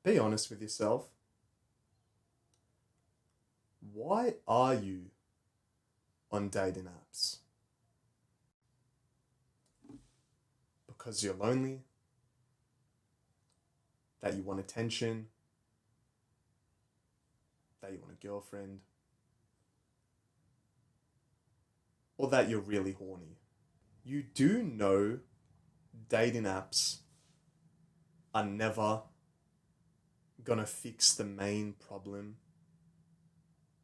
Be honest with yourself. Why are you on dating apps? Because you're lonely, that you want attention, that you want a girlfriend, or that you're really horny. You do know dating apps are never gonna fix the main problem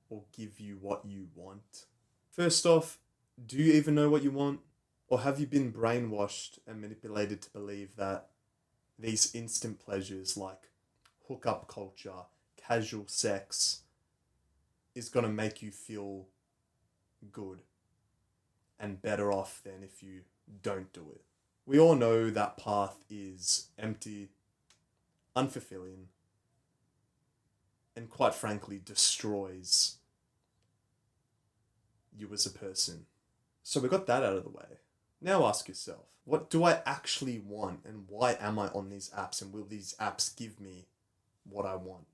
or give you what you want. First off, do you even know what you want? Or have you been brainwashed and manipulated to believe that these instant pleasures like hookup culture, casual sex, is gonna make you feel good and better off than if you don't do it? We all know that path is empty, unfulfilling, and quite frankly destroys you as a person. So we got that out of the way. Now ask yourself, what do I actually want and why am I on these apps and will these apps give me what I want?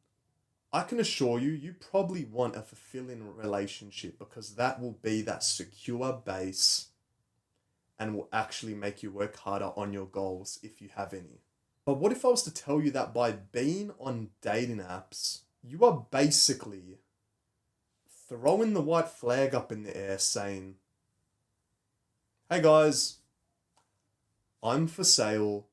I can assure you, you probably want a fulfilling relationship because that will be that secure base and will actually make you work harder on your goals if you have any. But what if I was to tell you that by being on dating apps, you are basically throwing the white flag up in the air saying, hey guys, I'm for sale.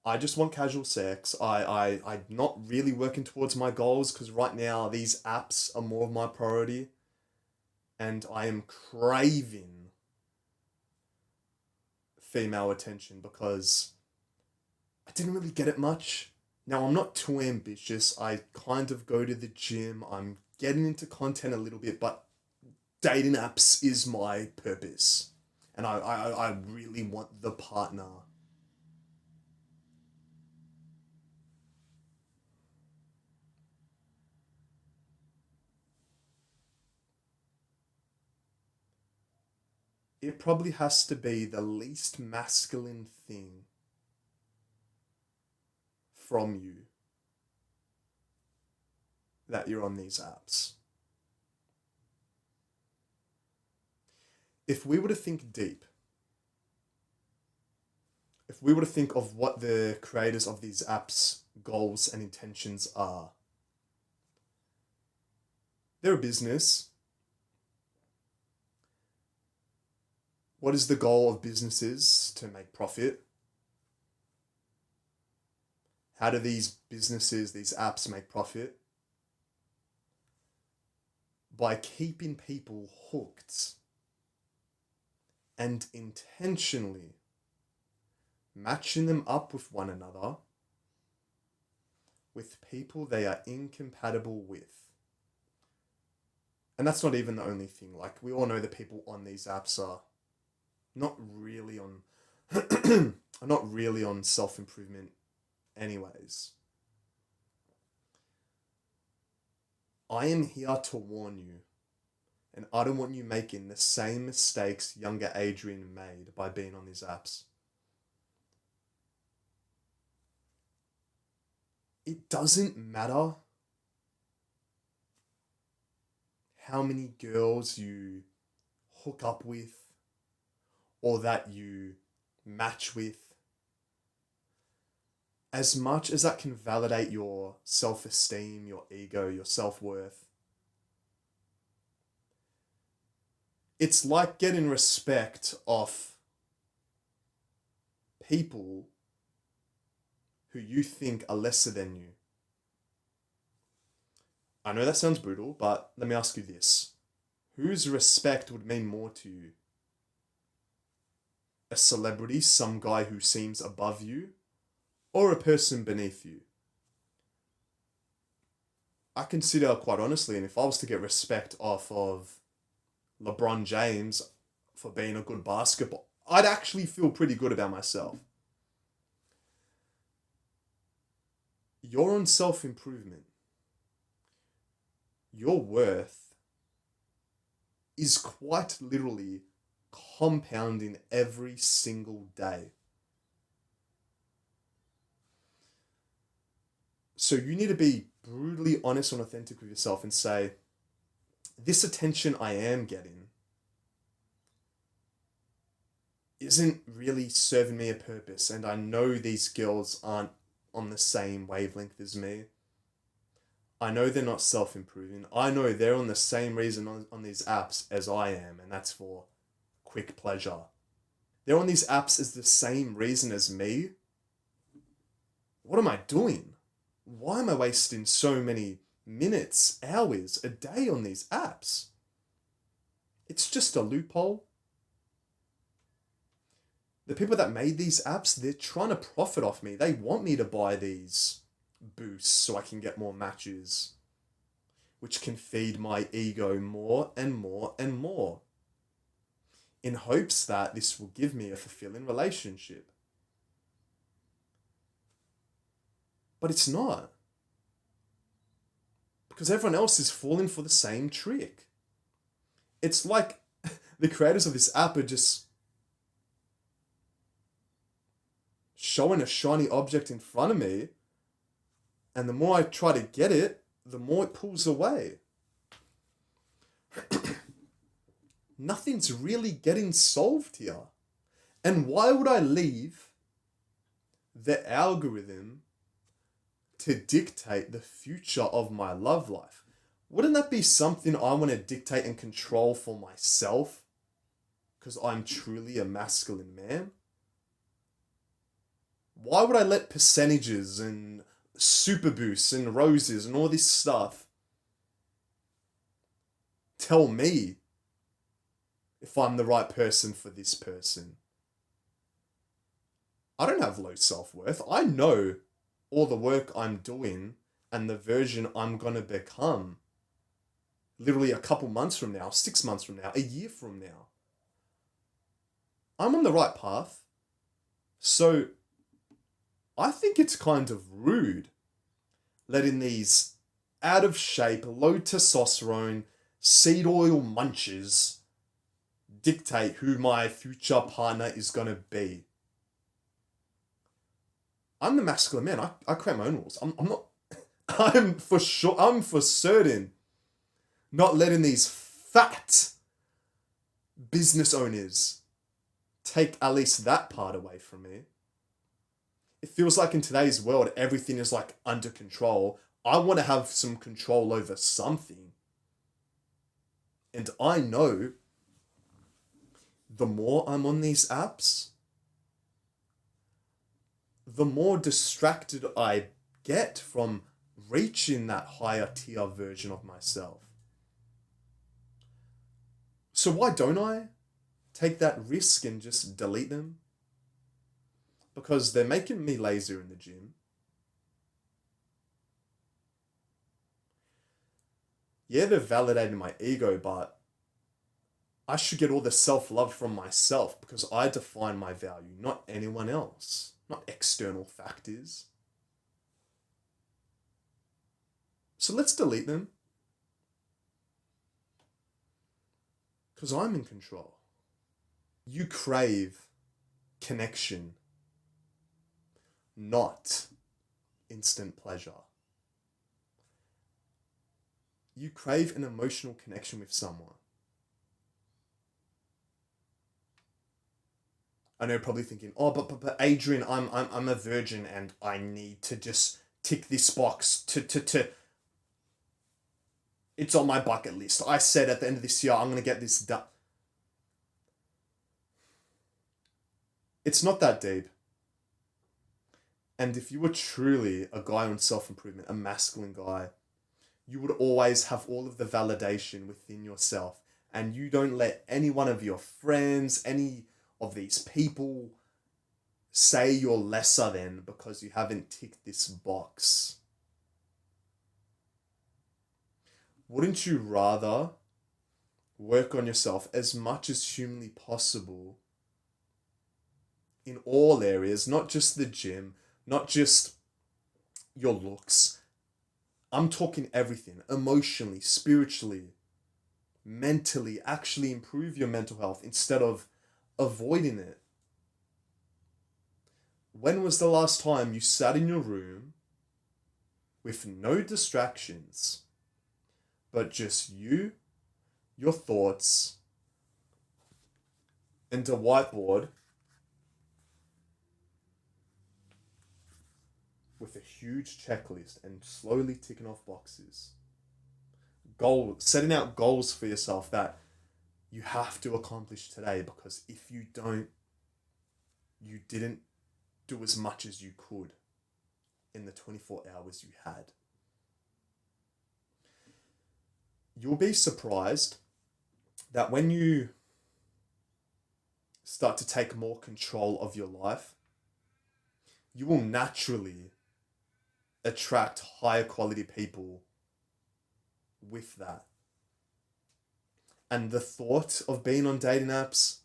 I just want casual sex. I'm not really working towards my goals because right now these apps are more of my priority. And I am craving female attention because I didn't really get it much. Now, I'm not too ambitious. I kind of go to the gym. I'm getting into content a little bit, but dating apps is my purpose. And I really want the partner. It probably has to be the least masculine thing from you that you're on these apps. If we were to think deep, if we were to think of what the creators of these apps' goals and intentions are, they're a business. What is the goal of businesses? To make profit. How do these businesses, these apps make profit? By keeping people hooked and intentionally matching them up with one another with people they are incompatible with. And that's not even the only thing. Like, we all know the people on these apps are not really on are not really on self-improvement anyways. I am here to warn you, and I don't want you making the same mistakes younger Adrian made by being on these apps. It doesn't matter how many girls you hook up with or that you match with, as much as that can validate your self esteem, your ego, your self worth. It's like getting respect off people who you think are lesser than you. I know that sounds brutal, but let me ask you this. Whose respect would mean more to you? A celebrity, some guy who seems above you, or a person beneath you? I consider, quite honestly, and if I was to get respect off of LeBron James for being a good basketball, I'd actually feel pretty good about myself. You're on self improvement. Your worth is quite literally compounding every single day. So you need to be brutally honest and authentic with yourself and say, this attention I am getting isn't really serving me a purpose, and I know these girls aren't on the same wavelength as me. I know they're not self-improving. I know they're on the same reason on these apps as I am, and that's for quick pleasure. They're on these apps as the same reason as me. What am I doing? Why am I wasting so many minutes, hours a day on these apps? It's just a loophole. The people that made these apps, they're trying to profit off me. They want me to buy these boosts so I can get more matches, which can feed my ego more and more and more, in hopes that this will give me a fulfilling relationship. But it's not. Because everyone else is falling for the same trick. It's like the creators of this app are just showing a shiny object in front of me, and the more I try to get it, the more it pulls away. Nothing's really getting solved here. And why would I leave the algorithm to dictate the future of my love life? Wouldn't that be something I want to dictate and control for myself? Because I'm truly a masculine man? Why would I let percentages and super boosts and roses and all this stuff tell me if I'm the right person for this person? I don't have low self-worth. I know all the work I'm doing and the version I'm going to become literally a couple months from now, 6 months from now, a year from now. I'm on the right path. So I think it's kind of rude letting these out of shape, low testosterone, seed oil munchers dictate who my future partner is going to be. I'm the masculine man. I create my own rules. I'm not, I'm for sure, I'm for certain not letting these fat business owners take at least that part away from me. It feels like in today's world, everything is like under control. I want to have some control over something. And I know the more I'm on these apps, the more distracted I get from reaching that higher tier version of myself. So why don't I take that risk and just delete them? Because they're making me lazier in the gym. Yeah, they're validating my ego, but I should get all the self-love from myself because I define my value, not anyone else, not external factors. So let's delete them. Because I'm in control. You crave connection, not instant pleasure. You crave an emotional connection with someone. I know you're probably thinking, oh, but Adrian, I'm a virgin and I need to just tick this box to it's on my bucket list. I said at the end of this year, I'm going to get this done. It's not that deep. And if you were truly a guy on self-improvement, a masculine guy, you would always have all of the validation within yourself. And you don't let any one of your friends, any of these people say you're lesser than because you haven't ticked this box. Wouldn't you rather work on yourself as much as humanly possible in all areas, not just the gym, not just your looks? I'm talking everything, emotionally, spiritually, mentally, actually improve your mental health instead of avoiding it. When was the last time you sat in your room with no distractions, but just you, your thoughts, and a whiteboard with a huge checklist and slowly ticking off boxes. Setting out goals for yourself that you have to accomplish today, because if you don't, you didn't do as much as you could in the 24 hours you had. You'll be surprised that when you start to take more control of your life, you will naturally attract higher quality people with that. And the thought of being on dating apps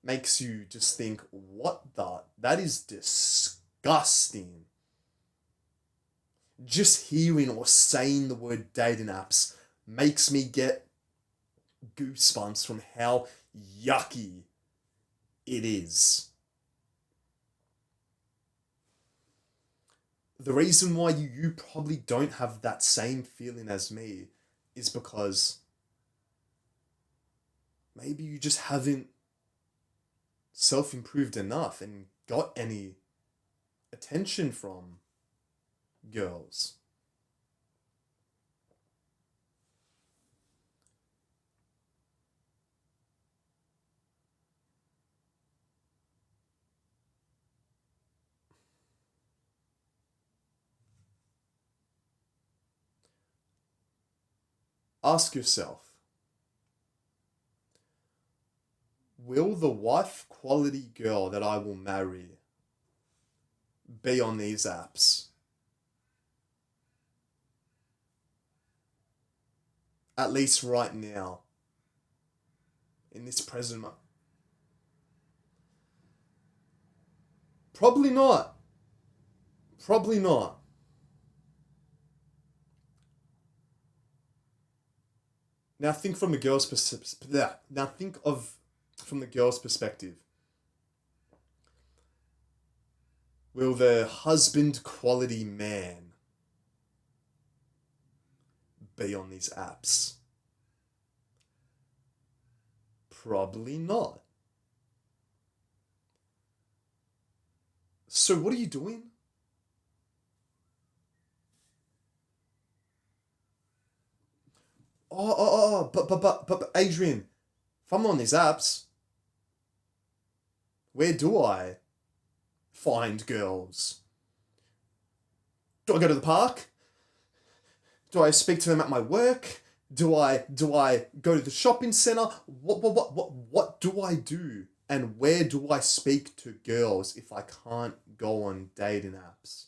makes you just think, that is disgusting. Just hearing or saying the word dating apps makes me get goosebumps from how yucky it is. The reason why you probably don't have that same feeling as me is because maybe you just haven't self-improved enough and got any attention from girls. Ask yourself, will the wife quality girl that I will marry be on these apps? At least right now, in this present moment. Probably not. Probably not. Now think from the girl's perspective. Now think of from the girl's perspective. Will the husband quality man be on these apps? Probably not. So what are you doing? But Adrian, if I'm on these apps, where do I find girls? Do I go to the park? Do I speak to them at my work? Do I go to the shopping center? What do I do? And where do I speak to girls if I can't go on dating apps?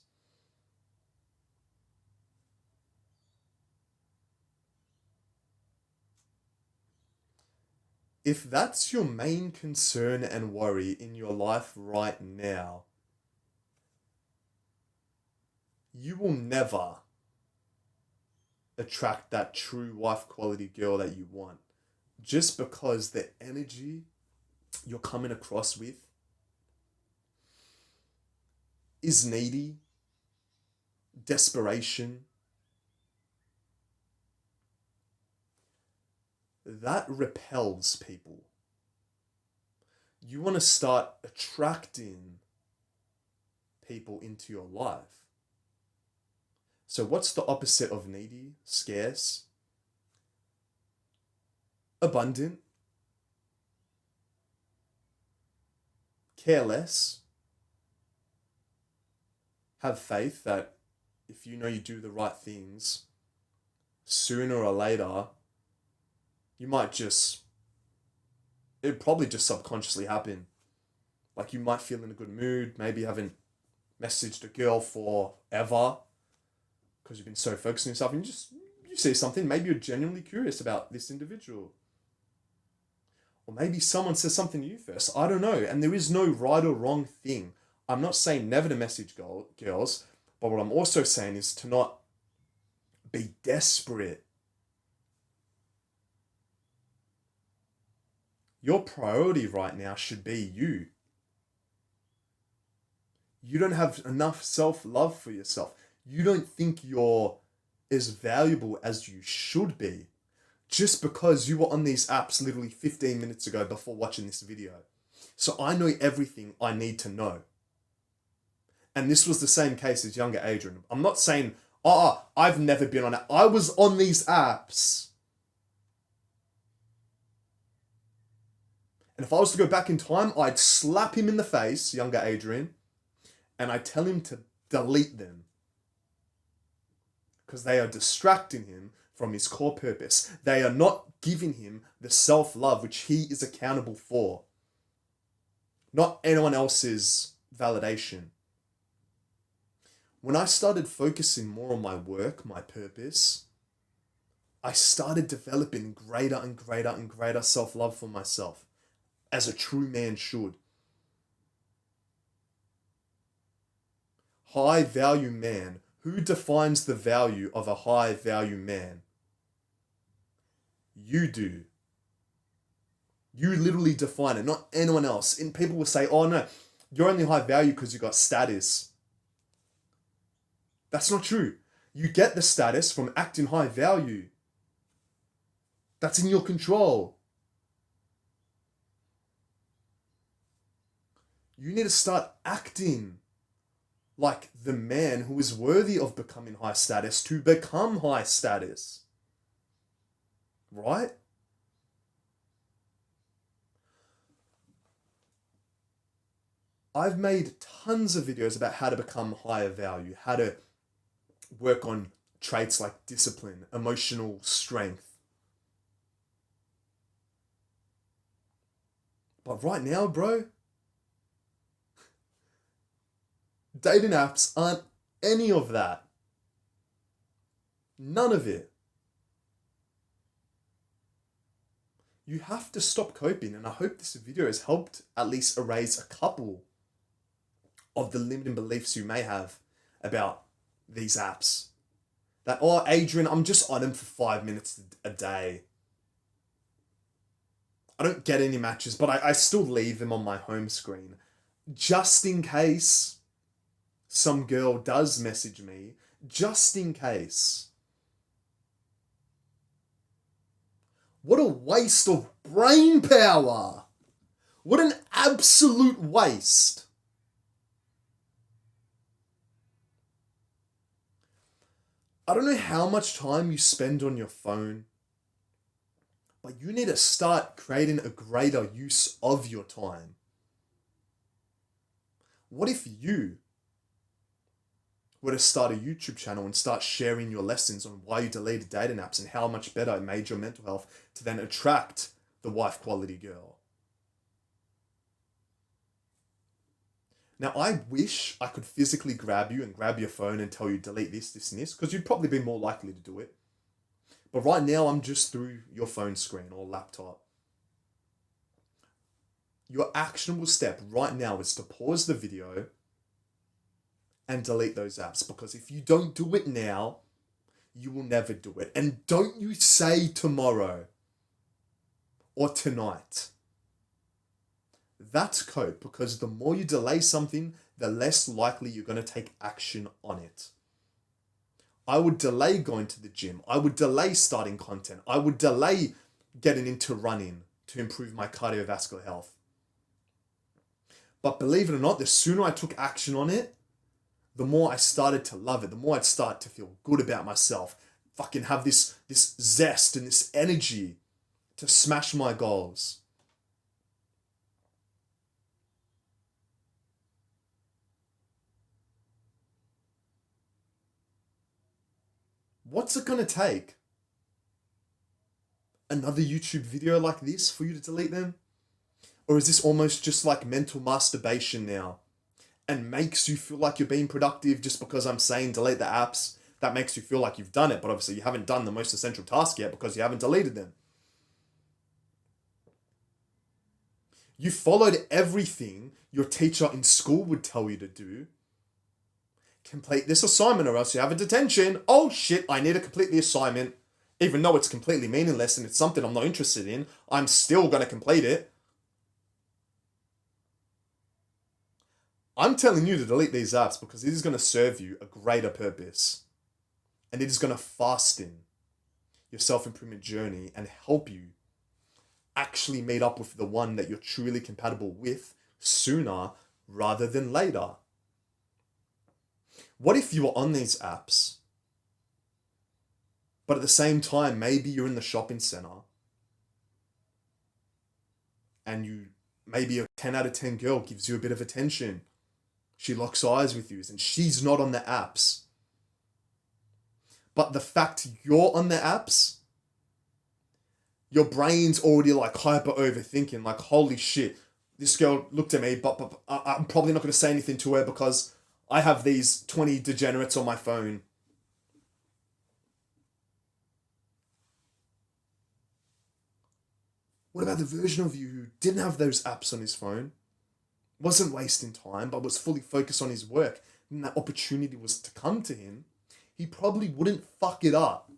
If that's your main concern and worry in your life right now, you will never attract that true wife quality girl that you want, just because the energy you're coming across with is needy, desperation. That repels people. You want to start attracting people into your life. So what's the opposite of needy? Scarce? Abundant? Careless? Have faith that if you know you do the right things, sooner or later, you might just, it'd probably just subconsciously happen. Like you might feel in a good mood, maybe you haven't messaged a girl forever because you've been so focused on yourself, and you see something, maybe you're genuinely curious about this individual. Or maybe someone says something to you first. I don't know. And there is no right or wrong thing. I'm not saying never to message girls, but what I'm also saying is to not be desperate. Your priority right now should be you. You don't have enough self-love for yourself. You don't think you're as valuable as you should be just because you were on these apps literally 15 minutes ago before watching this video. So I know everything I need to know. And this was the same case as younger Adrian. I'm not saying, I've never been on it. I was on these apps. And if I was to go back in time, I'd slap him in the face, younger Adrian, and I'd tell him to delete them. Because they are distracting him from his core purpose. They are not giving him the self-love which he is accountable for. Not anyone else's validation. When I started focusing more on my work, my purpose, I started developing greater and greater and greater self-love for myself, as a true man should. High value man. Who defines the value of a high value man? You do. You literally define it, not anyone else. And people will say, oh no, you're only high value because you got status. That's not true. You get the status from acting high value. That's in your control. You need to start acting like the man who is worthy of becoming high status to become high status. Right? I've made tons of videos about how to become higher value, how to work on traits like discipline, emotional strength. But right now, bro, dating apps aren't any of that. None of it. You have to stop coping, and I hope this video has helped at least erase a couple of the limiting beliefs you may have about these apps. That, oh, Adrian, I'm just on them for 5 minutes a day. I don't get any matches, but I still leave them on my home screen. Just in case some girl does message me. Just in case. What a waste of brain power. What an absolute waste. I don't know how much time you spend on your phone, but you need to start creating a greater use of your time. What if you were to start a YouTube channel and start sharing your lessons on why you deleted dating apps and how much better it made your mental health to then attract the wife quality girl? Now, I wish I could physically grab you and grab your phone and tell you delete this, this, and this, because you'd probably be more likely to do it. But right now, I'm just through your phone screen or laptop. Your actionable step right now is to pause the video and delete those apps, because if you don't do it now, you will never do it. And don't you say tomorrow or tonight. That's code, because the more you delay something, the less likely you're going to take action on it. I would delay going to the gym. I would delay starting content. I would delay getting into running to improve my cardiovascular health. But believe it or not, the sooner I took action on it, the more I started to love it, the more I'd start to feel good about myself, fucking have this zest and this energy to smash my goals. What's it gonna take? Another YouTube video like this for you to delete them? Or is this almost just like mental masturbation now? And makes you feel like you're being productive just because I'm saying delete the apps? That makes you feel like you've done it, but obviously you haven't done the most essential task yet because you haven't deleted them. You followed everything your teacher in school would tell you to do. Complete this assignment or else you have a detention. Oh shit, I need to complete the assignment. Even though it's completely meaningless and it's something I'm not interested in, I'm still going to complete it. I'm telling you to delete these apps because it is going to serve you a greater purpose. And it is going to fasten your self-improvement journey and help you actually meet up with the one that you're truly compatible with sooner rather than later. What if you were on these apps, but at the same time, maybe you're in the shopping center and maybe a 10 out of 10 girl gives you a bit of attention. She locks eyes with you and she's not on the apps. But the fact you're on the apps, your brain's already like hyper overthinking, like, holy shit, this girl looked at me, but I'm probably not going to say anything to her because I have these 20 degenerates on my phone. What about the version of you who didn't have those apps on his phone, wasn't wasting time, but was fully focused on his work, and that opportunity was to come to him? He probably wouldn't fuck it up.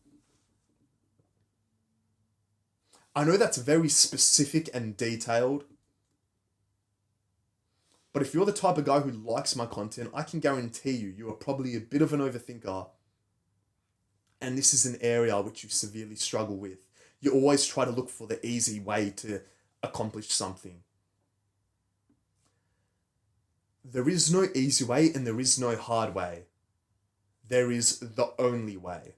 I know that's very specific and detailed, but if you're the type of guy who likes my content, I can guarantee you are probably a bit of an overthinker. And this is an area which you severely struggle with. You always try to look for the easy way to accomplish something. There is no easy way and there is no hard way. There is the only way.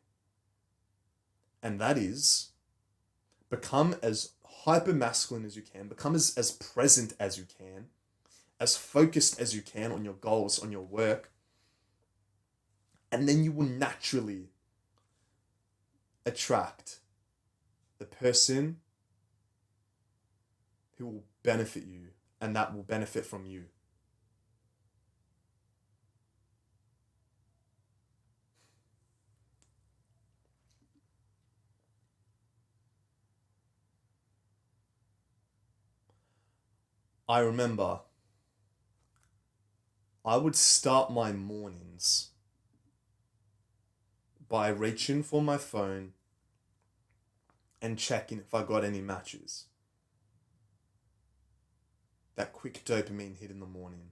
And that is become as hyper masculine as you can, become as present as you can, as focused as you can on your goals, on your work, and then you will naturally attract the person who will benefit you and that will benefit from you. I remember I would start my mornings by reaching for my phone and checking if I got any matches. That quick dopamine hit in the morning.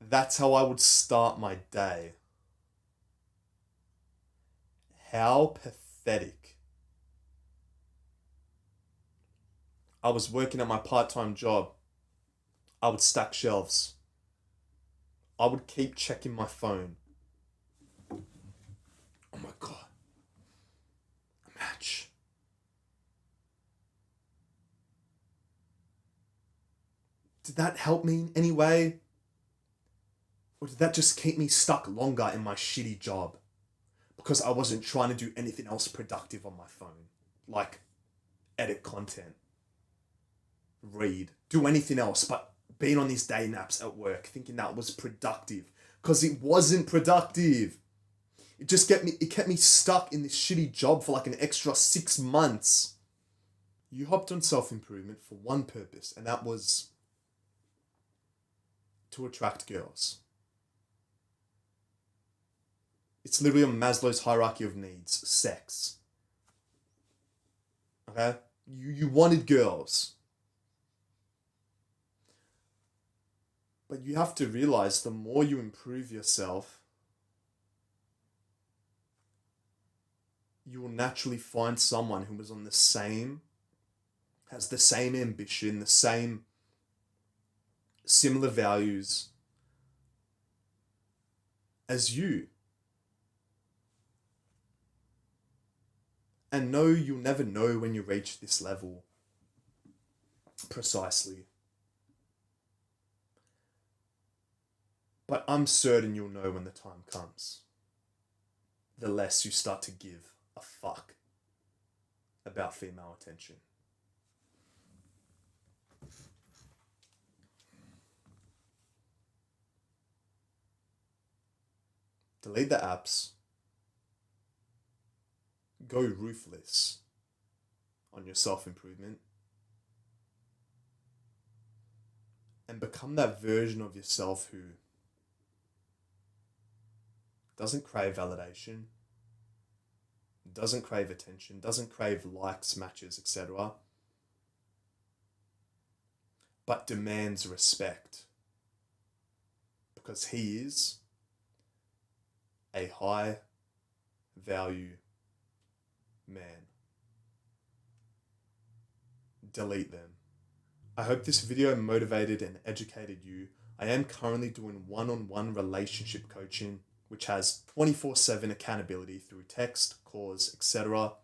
That's how I would start my day. How pathetic. I was working at my part-time job. I would stack shelves. I would keep checking my phone. Oh my God. A match. Did that help me in any way? Or did that just keep me stuck longer in my shitty job? Because I wasn't trying to do anything else productive on my phone. Like edit content, read, do anything else but being on these day naps at work, thinking that was productive. Because it wasn't productive. It kept me stuck in this shitty job for like an extra 6 months. You hopped on self-improvement for one purpose, and that was to attract girls. It's literally on Maslow's hierarchy of needs, sex. Okay? You wanted girls. But you have to realize the more you improve yourself, you will naturally find someone who is has the same ambition, the same similar values as you. And no, you'll never know when you reach this level precisely. But I'm certain you'll know when the time comes. The less you start to give a fuck about female attention. Delete the apps. Go ruthless on your self-improvement. And become that version of yourself who doesn't crave validation, doesn't crave attention, doesn't crave likes, matches, etc., but demands respect. because he is a high value man. Delete them. I hope this video motivated and educated you. I am currently doing one-on-one relationship coaching, which has 24/7 accountability through text, calls, etc.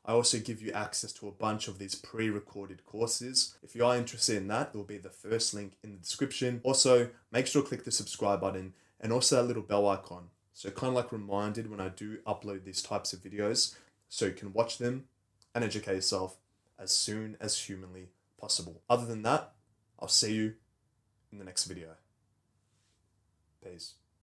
I also give you access to a bunch of these pre-recorded courses. If you are interested in that, it will be the first link in the description. Also, make sure to click the subscribe button and also that little bell icon. So kind of like reminded when I do upload these types of videos, so you can watch them and educate yourself as soon as humanly possible. Other than that, I'll see you in the next video. Peace.